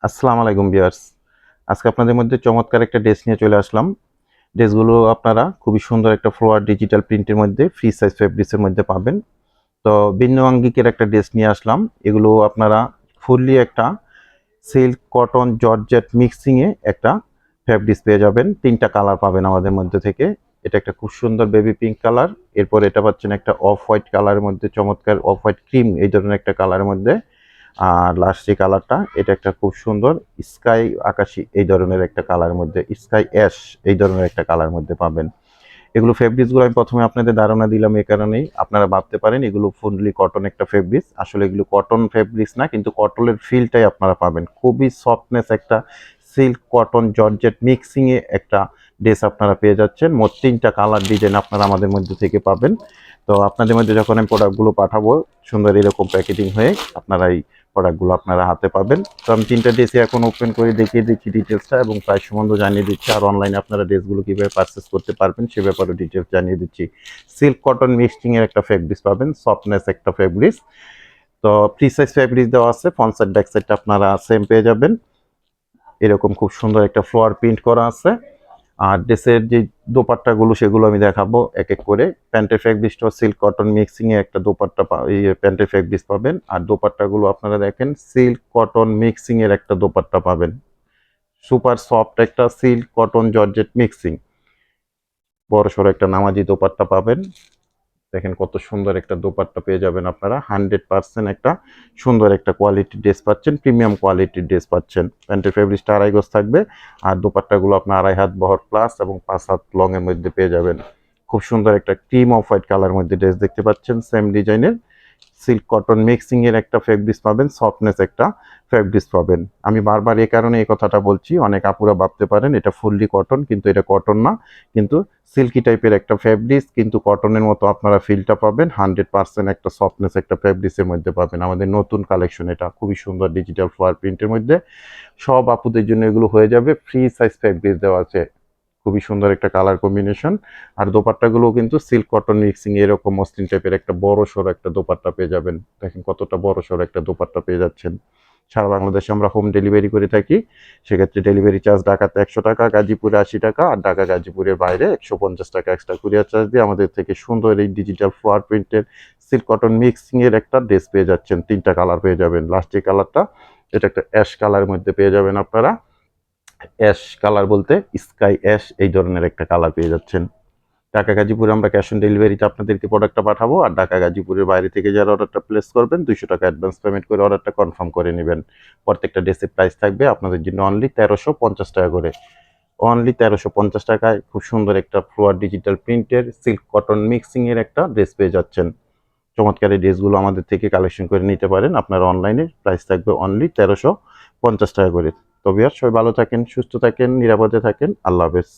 আসসালামু আলাইকুম ভিউয়ার্স। আজকে আপনাদের মধ্যে চমৎকার একটা ড্রেস নিয়ে চলে আসলাম। ড্রেসগুলো আপনারা খুবই সুন্দর একটা ফ্লোয়ার ডিজিটাল প্রিন্টের মধ্যে ফ্রি সাইজ ফেব্রিক্সের মধ্যে পাবেন। তো ভিন্ন আঙ্গিকের একটা ড্রেস নিয়ে আসলাম। এগুলো আপনারা ফুললি একটা সিল্ক, কটন, জর্জেট মিক্সিংয়ে একটা ফেব্রিক্স পেয়ে যাবেন। ৩টা কালার পাবেন আমাদের মধ্যে থেকে। এটা একটা খুব সুন্দর বেবি পিঙ্ক কালার। এরপর এটা পাচ্ছেন একটা অফ হোয়াইট কালারের মধ্যে, চমৎকার অফ হোয়াইট ক্রিম এই ধরনের একটা কালারের মধ্যে। আর লাস্ট যে কালারটা এটা একটা খুব সুন্দর স্কাই আকাশি এই ধরনের একটা কালারের মধ্যে, স্কাই অ্যাশ এই ধরনের একটা কালার মধ্যে পাবেন। এগুলো ফেব্রিক্সগুলো আমি প্রথমে আপনাদের ধারণা দিলাম এই কারণেই আপনারা ভাবতে পারেন এগুলো ফুললি কটন একটা ফেব্রিক্স। আসলে এগুলো কটন ফেব্রিক্স না, কিন্তু কটনের ফিলটাই আপনারা পাবেন। খুবই সফটনেস একটা সিল্ক, কটন, জর্জেট মিক্সিংয়ে একটা ড্রেস আপনারা পেয়ে যাচ্ছেন। মোট 3টা কালার ডিজাইন আপনারা আমাদের মধ্যে থেকে পাবেন। তো আপনাদের মধ্যে যখন আমি প্রোডাক্টগুলো পাঠাবো সুন্দর এরকম প্যাকেজিং হয়ে আপনারা এই প্রোডাক্টগুলো আপনারা হাতে পাবেন। তো আমি 3টা ড্রেসই এখন ওপেন করে দেখিয়ে দিচ্ছি ডিটেলসটা এবং প্রাইস সম্বন্ধে জানিয়ে দিচ্ছি। আর অনলাইনে আপনারা ড্রেসগুলো কীভাবে পারচেস করতে পারবেন সে ব্যাপারে ডিটেলস জানিয়ে দিচ্ছি। সিল্ক কটন মিক্সিংয়ের একটা ফেব্রিক্স পাবেন, সফটনেস একটা ফেব্রিক্স। তো ফ্রি সাইজ ফেব্রিক্স দেওয়া আছে, ফ্রন্ট সাইড ব্যাক সাইডটা আপনারা সেম পেয়ে যাবেন। এরকম খুব সুন্দর একটা ফ্লোয়ার প্রিন্ট করা আছে। আর ড্রেসের যে দোপাট্টাগুলো সেগুলো আমি দেখাবো এক এক করে। প্যান্টের ফেব্রিক্সটা সিল্ক কটন মিক্সিংয়ে একটা দোপাট্টা প্যান্টের ফেব্রিক্স পাবেন। আর দোপাট্টাগুলো আপনারা দেখেন সিল্ক কটন মিক্সিংয়ের একটা দোপাট্টা পাবেন। সুপার সফট একটা সিল্ক কটন জর্জেট মিক্সিং, বড় সড়ো একটা নামাজি দোপাট্টা পাবেন। দেখেন কত সুন্দর একটা দোপাট্টা পেয়ে যাবেন আপনারা। 100% একটা সুন্দর একটা কোয়ালিটির ড্রেস পাচ্ছেন, প্রিমিয়াম কোয়ালিটির ড্রেস পাচ্ছেন। প্যান্টের ফেব্রিক্সটা 2.5 গজ থাকবে। আর দোপাট্টাগুলো আপনার 2.5 হাত বহর প্লাস এবং 5 হাত লং এর মধ্যে পেয়ে যাবেন। খুব সুন্দর একটা ক্রিম অফ হোয়াইট কালার মধ্যে ড্রেস দেখতে পাচ্ছেন, সেম ডিজাইনের সিল্ক কটন মিক্সিং এর একটা ফেব্রিক্স পাবেন, সফটনেস একটা ফেব্রিক্স পাবেন। আমি বারবার এই কারণে এই কথাটা বলছি, অনেক আপুরা ভাবতে পারেন এটা ফুললি কটন, কিন্তু এটা কটন না, কিন্তু সিল্কি টাইপের একটা ফেব্রিক্স, কিন্তু কটনের মতো আপনারা ফিলটা পাবেন। 100% একটা সফটনেস একটা ফেব্রিক্সের মধ্যে পাবেন। আমাদের নতুন কালেকশন, এটা খুবই সুন্দর ডিজিটাল ফ্লাওয়ার প্রিন্টের মধ্যে। সব আপুদের জন্য এগুলো হয়ে যাবে। ফ্রি সাইজ ফেব্রিক্স দেওয়া আছে, খুবই সুন্দর একটা কালার কম্বিনেশন। আর দোপাট্টাগুলোও কিন্তু সিল্ক কটন মিক্সিং এরকম মসলিন টাইপের একটা বড় সড়ো একটা দোপাট্টা পেয়ে যাবেন। দেখেন কতটা বড় সড়ো একটা দোপাট্টা পেয়ে যাচ্ছেন। সারা বাংলাদেশে আমরা হোম ডেলিভারি করে থাকি। সেক্ষেত্রে ডেলিভারি চার্জ ঢাকাতে 100 টাকা, গাজীপুরে 80 টাকা, আর ঢাকা গাজীপুরের বাইরে 150 টাকা এক্সট্রা কুরিয়ার চার্জ দিয়ে আমাদের থেকে সুন্দর এই ডিজিটাল ফ্লাওয়ার প্রিন্টের সিল্ক কটন মিক্সিং এর একটা ড্রেস পেয়ে যাচ্ছেন। 3টা কালার পেয়ে যাবেন। লাস্ট যে কালারটা এটা একটা অ্যাশ কালারের মধ্যে পেয়ে যাবেন আপনারা। অ্যাশ কালার বলতে স্কাই অ্যাশ এই ধরনের একটা কালার পেয়ে যাচ্ছেন। ঢাকা গাজীপুরে আমরা ক্যাশ অন ডেলিভারিতে আপনাদেরকে প্রোডাক্টটা পাঠাবো। আর ঢাকা গাজীপুরের বাইরে থেকে যারা অর্ডারটা প্লেস করবেন 200 টাকা অ্যাডভান্স পেমেন্ট করে অর্ডারটা কনফার্ম করে নেবেন। প্রত্যেকটা ড্রেসের প্রাইস থাকবে আপনাদের জন্য অনলি 1350 টাকা করে। অনলি 1350 টাকায় খুব সুন্দর একটা ফ্লোয়ার ডিজিটাল প্রিন্টের সিল্ক কটন মিক্সিং এর একটা ড্রেস পেয়ে যাচ্ছেন। চমৎকার এই ড্রেসগুলো আমাদের থেকে কালেকশন করে নিতে পারেন। আপনারা অনলাইনে প্রাইস থাকবে অনলি 1350 টাকা করে। তো ভিউয়ার্স, সবাই ভালো থাকেন, সুস্থ থাকেন, নিরাপদে থাকেন। আল্লাহ হাফেজ।